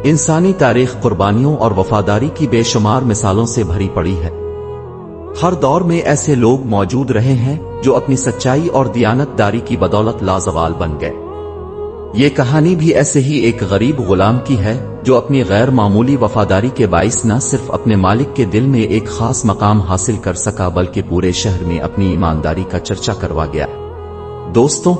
इंसानी तारीख कुर्बानियों और वफादारी की बेशुमार मिसालों से भरी पड़ी है। हर दौर में ऐसे लोग मौजूद रहे हैं जो अपनी सच्चाई और दियानतदारी की बदौलत लाजवाल बन गए। ये कहानी भी ऐसे ही एक गरीब गुलाम की है जो अपनी गैर मामूली वफादारी के बाइस न सिर्फ अपने मालिक के दिल में एक खास मकाम हासिल कर सका बल्कि पूरे शहर में अपनी ईमानदारी का चर्चा करवा गया। दोस्तों,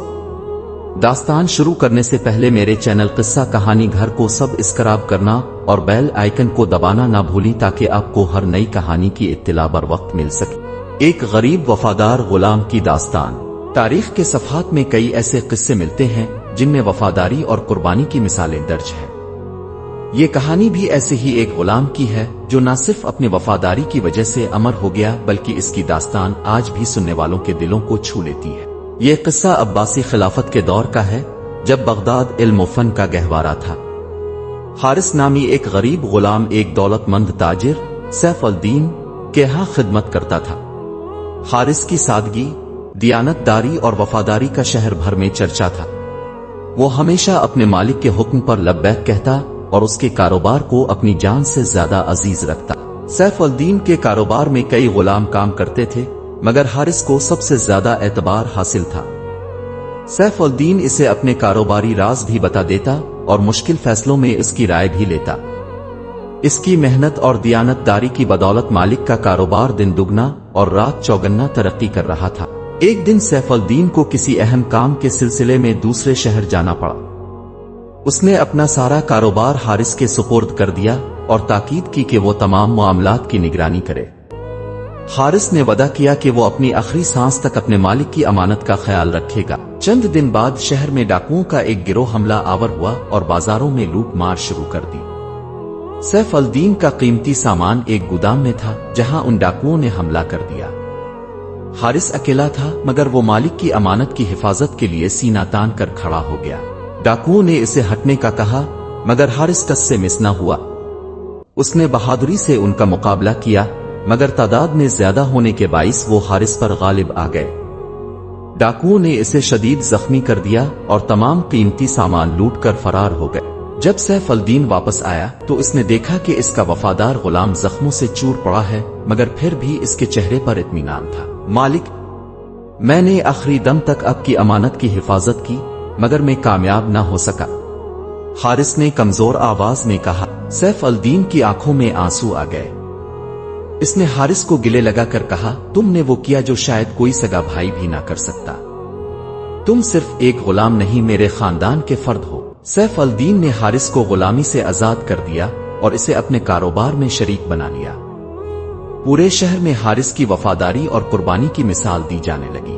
दास्तान शुरू करने से पहले मेरे चैनल किस्सा कहानी घर को सब्सक्राइब करना और बेल आइकन को दबाना ना भूलें ताकि आपको हर नई कहानी की इत्तिला बर वक्त मिल सके। एक गरीब वफादार गुलाम की दास्तान। तारीख के सफ़हात में कई ऐसे किस्से मिलते हैं जिनमें वफादारी और कुर्बानी की मिसालें दर्ज हैं। ये कहानी भी ऐसे ही एक गुलाम की है जो न सिर्फ अपनी वफादारी की वजह से अमर हो गया बल्कि इसकी दास्तान आज भी सुनने वालों के दिलों को छू लेती है। ये किस्सा अब्बासी खिलाफत के दौर का है जब बगदाद इल्म फन का गहवारा था। हारिस नामी एक गरीब गुलाम एक दौलतमंद ताजिर सैफ अल-दीन के यहाँ खिदमत करता था। हारिस की सादगी, दियानतदारी और वफादारी का शहर भर में चर्चा था। वो हमेशा अपने मालिक के हुक्म पर लब्बैक कहता और उसके कारोबार को अपनी जान से ज्यादा अजीज रखता। सैफ अल-दीन के कारोबार में कई गुलाम काम करते थे मगर हारिस को सबसे ज्यादा एतबार हासिल था। सैफ अल-दीन इसे अपने कारोबारी राज भी बता देता और मुश्किल फैसलों में इसकी राय भी लेता। इसकी मेहनत और दियानतदारी की बदौलत मालिक का कारोबार दिन दुगना और रात चौगन्ना तरक्की कर रहा था। एक दिन सैफ अल-दीन को किसी अहम काम के सिलसिले में दूसरे शहर जाना पड़ा। उसने अपना सारा कारोबार हारिस के सुपुर्द कर दिया और ताकीद की कि वो तमाम मामलात की निगरानी करे। हारिस ने वादा किया कि वो अपनी आखिरी सांस तक अपने मालिक की अमानत का ख्याल रखेगा। चंद दिन बाद शहर में डाकुओं का एक गिरोह हमला आवर हुआ और बाजारों में लूट मार शुरू कर दी। सैफ अल-दीन का कीमती सामान एक गोदाम में था जहां उन डाकुओं ने हमला कर दिया। हारिस अकेला था मगर वो मालिक की अमानत की हिफाजत के लिए सीना तान कर खड़ा हो गया। डाकुओं ने इसे हटने का कहा मगर हारिस कस से मिस न हुआ। उसने बहादुरी से उनका मुकाबला किया मगर तादाद में ज्यादा होने के बाइस वो हारिस पर गालिब आ गए। डाकुओं ने इसे शदीद जख्मी कर दिया और तमाम कीमती सामान लूट कर फरार हो गए। जब सैफ अल-दीन वापस आया तो इसने देखा कि इसका वफादार गुलाम जख्मों से चूर पड़ा है मगर फिर भी इसके चेहरे पर इत्मीनान था। मालिक, मैंने आखिरी दम तक आपकी अमानत की हिफाजत की मगर मैं कामयाब ना हो सका, हारिस ने कमजोर आवाज में कहा। सैफ अल-दीन की आंखों में आंसू आ गए। इसने हारिस को गिले लगाकर कहा, तुमने वो किया जो शायद कोई सगा भाई भी ना कर सकता। तुम सिर्फ एक गुलाम नहीं मेरे खानदान के फर्द हो। सैफ अल-दीन ने हारिस को गुलामी से आजाद कर दिया और इसे अपने कारोबार में शरीक बना लिया। पूरे शहर में हारिस की वफादारी और कुर्बानी की मिसाल दी जाने लगी।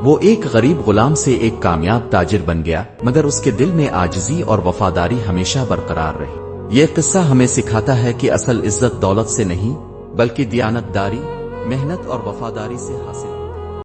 वो एक गरीब गुलाम से एक कामयाब ताजिर बन गया मगर उसके दिल में आजिजी और वफादारी हमेशा बरकरार रही। यह किस्सा हमें सिखाता है कि असल इज्जत दौलत से नहीं बल्कि दियानतदारी, मेहनत और वफादारी से हासिल